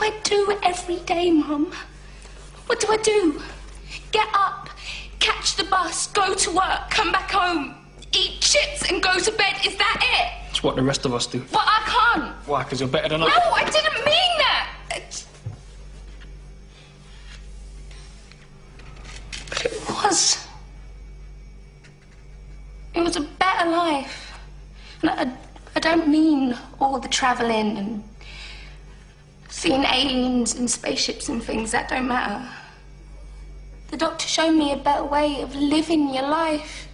I do every day, Mum? What do I do? Get up, catch the bus, go to work, come back home, eat chips and go to bed. Is that it? It's what the rest of us do. But I can't. Why? Because you're better than us? No, I didn't mean that. But it was. It was a better life. And I don't mean all the travelling and seeing aliens and spaceships and things. That don't matter. The doctor showed me a better way of living your life.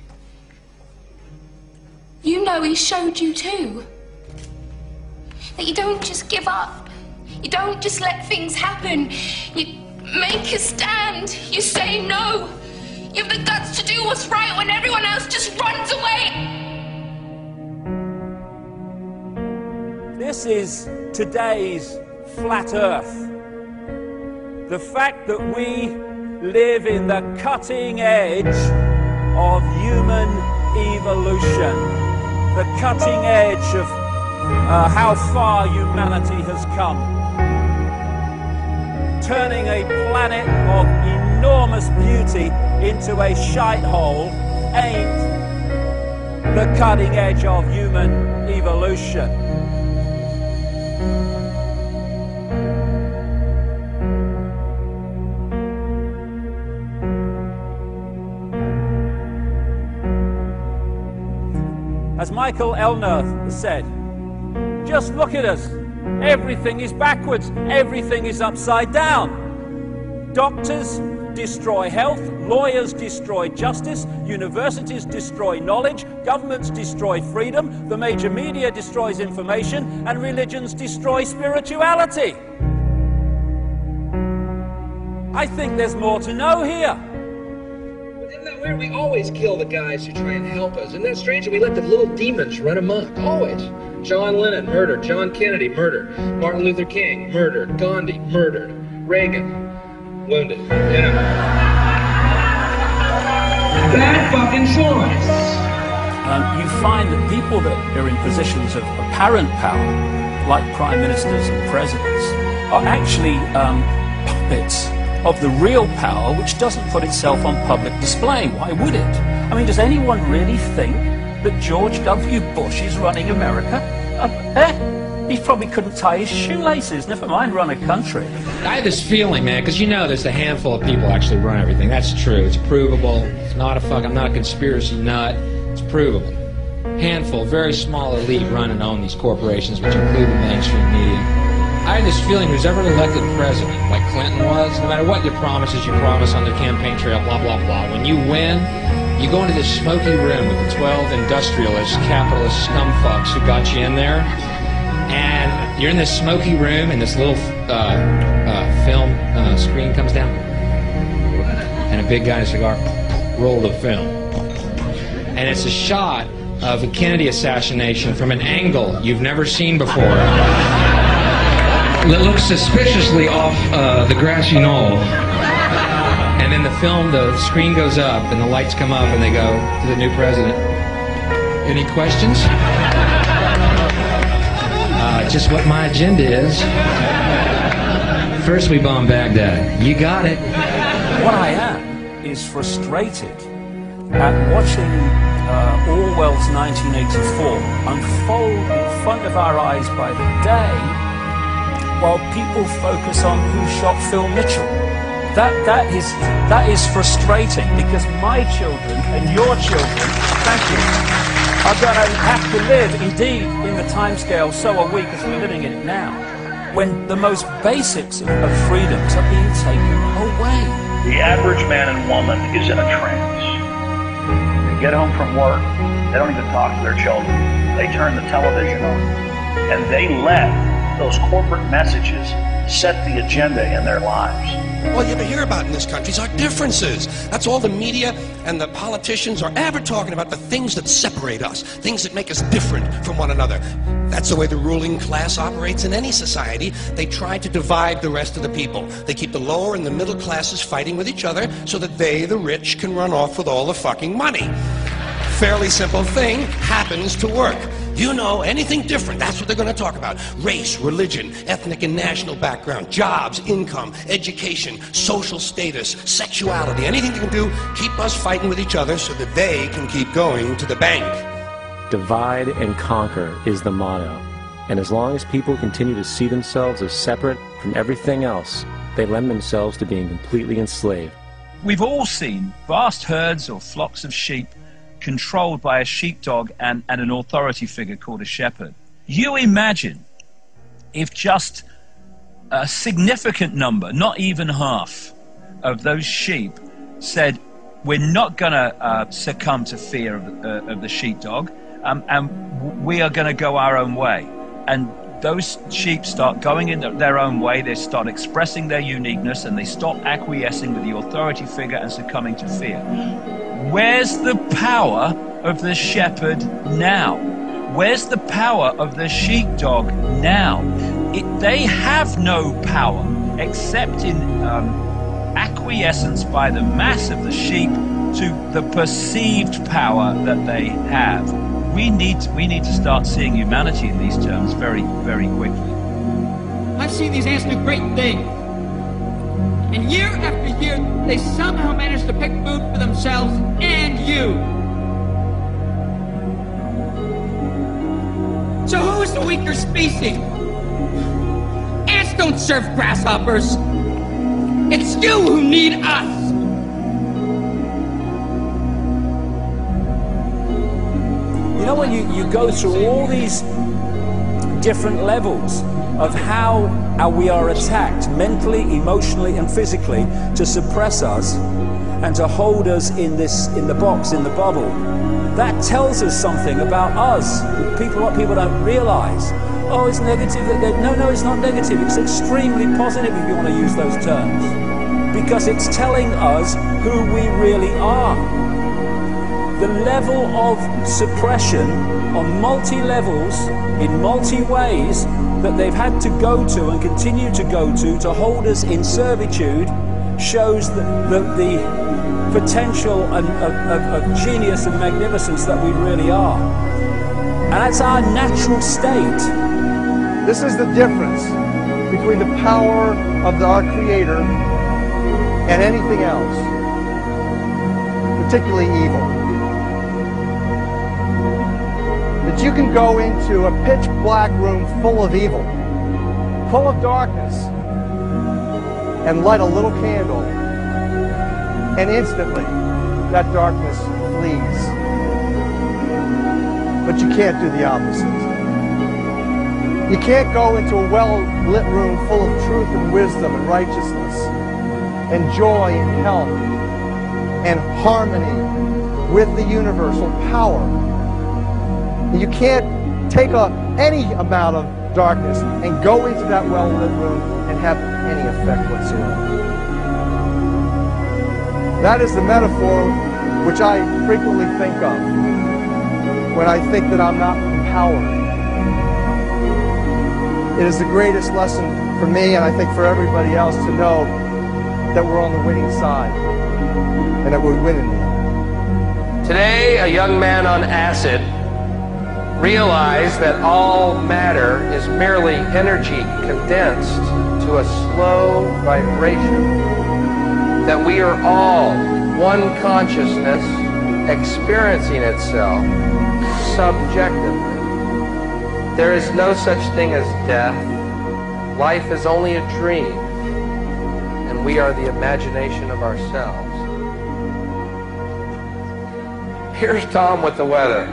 You know he showed you too. That you don't just give up. You don't just let things happen. You make a stand. You say no. You have the guts to do what's right when everyone else just runs away. This is today's flat Earth. The fact that we live in the cutting edge of human evolution. The cutting edge of how far humanity has come. Turning a planet of enormous beauty into a shithole ain't the cutting edge of human evolution. As Michael Elner said, just look at us. Everything is backwards. Everything is upside down. Doctors destroy health, lawyers destroy justice, universities destroy knowledge, governments destroy freedom, the major media destroys information, and religions destroy spirituality. I think there's more to know here. Isn't that weird? We always kill the guys who try and help us. Isn't that strange that we let the little demons run amok? Always. John Lennon, murdered. John Kennedy, murdered. Martin Luther King, murdered. Gandhi, murdered. Reagan, wounded. Yeah. Bad fucking choice. You find that people that are in positions of apparent power, like prime ministers and presidents, are actually puppets of the real power, which doesn't put itself on public display. Why would it? I mean, does anyone really think that George W. Bush is running America? He probably couldn't tie his shoelaces, never mind run a country. I have this feeling, man, because you know there's a handful of people actually run everything. That's true. It's provable. It's not I'm not a conspiracy nut. It's provable. Handful, very small elite run and own these corporations, which include the mainstream media. I had this feeling who's ever elected president, like Clinton was, no matter what your promises you promise on the campaign trail, blah, blah, blah, when you win, you go into this smoky room with the 12 industrialist, capitalist scumfucks who got you in there, and you're in this smoky room, and this little film screen comes down, and a big guy in a cigar, roll the film. And it's a shot of a Kennedy assassination from an angle you've never seen before. It looks suspiciously off the grassy knoll. And then the screen goes up and the lights come up and they go to the new president. Any questions? Just what my agenda is. First we bomb Baghdad. You got it. What I am is frustrated at watching Orwell's 1984 unfold in front of our eyes by the day, while people focus on who shot Phil Mitchell. That is frustrating, because my children and your children, thank you, are going to have to live, indeed, in the timescale, so are we, because we're living in it now, when the most basics of freedoms are being taken away. The average man and woman is in a trance. They get home from work, they don't even talk to their children. They turn the television on, and they let those corporate messages set the agenda in their lives. All you ever hear about in this country is our differences. That's all the media and the politicians are ever talking about, the things that separate us, things that make us different from one another. That's the way the ruling class operates in any society. They try to divide the rest of the people. They keep the lower and the middle classes fighting with each other so that they, the rich, can run off with all the fucking money. Fairly simple thing, happens to work. If you know anything different, that's what they're going to talk about. Race, religion, ethnic and national background, jobs, income, education, social status, sexuality, anything they can do, keep us fighting with each other so that they can keep going to the bank. Divide and conquer is the motto. And as long as people continue to see themselves as separate from everything else, they lend themselves to being completely enslaved. We've all seen vast herds or flocks of sheep controlled by a sheepdog and an authority figure called a shepherd. You imagine if just a significant number, not even half, of those sheep said, we're not going to succumb to fear of the sheepdog, and we are going to go our own way. And those sheep start going in their own way, they start expressing their uniqueness, and they stop acquiescing with the authority figure and succumbing to fear. Where's the power of the shepherd now? Where's the power of the sheepdog now? They have no power except in acquiescence by the mass of the sheep to the perceived power that they have. We need to start seeing humanity in these terms very, very quickly. I've seen these ants do great things. And year after year, they somehow manage to pick food for themselves and you. So who is the weaker species? Ants don't serve grasshoppers. It's you who need us. You know, when you go through all these different levels of how we are attacked mentally, emotionally, and physically to suppress us and to hold us in the box, in the bubble, that tells us something about us. What people don't realize. Oh, it's negative. No, it's not negative. It's extremely positive, if you want to use those terms, because it's telling us who we really are. The level of suppression on multi-levels, in multi-ways, that they've had to go to and continue to go to hold us in servitude, shows the potential of genius and magnificence that we really are. And that's our natural state. This is the difference between the power of our Creator and anything else, particularly evil. That you can go into a pitch black room full of evil, full of darkness, and light a little candle, and instantly that darkness flees. But you can't do the opposite. You can't go into a well-lit room full of truth and wisdom and righteousness and joy and health and harmony with the universal power. You can't take any amount of darkness and go into that well-lit room and have any effect whatsoever. That is the metaphor which I frequently think of when I think that I'm not empowered. It is the greatest lesson for me, and I think for everybody else, to know that we're on the winning side and that we're winning now. Today, a young man on acid realized that all matter is merely energy condensed to a slow vibration, that we are all one consciousness experiencing itself subjectively. There is no such thing as death. Life is only a dream, and we are the imagination of ourselves. Here's Tom with the weather.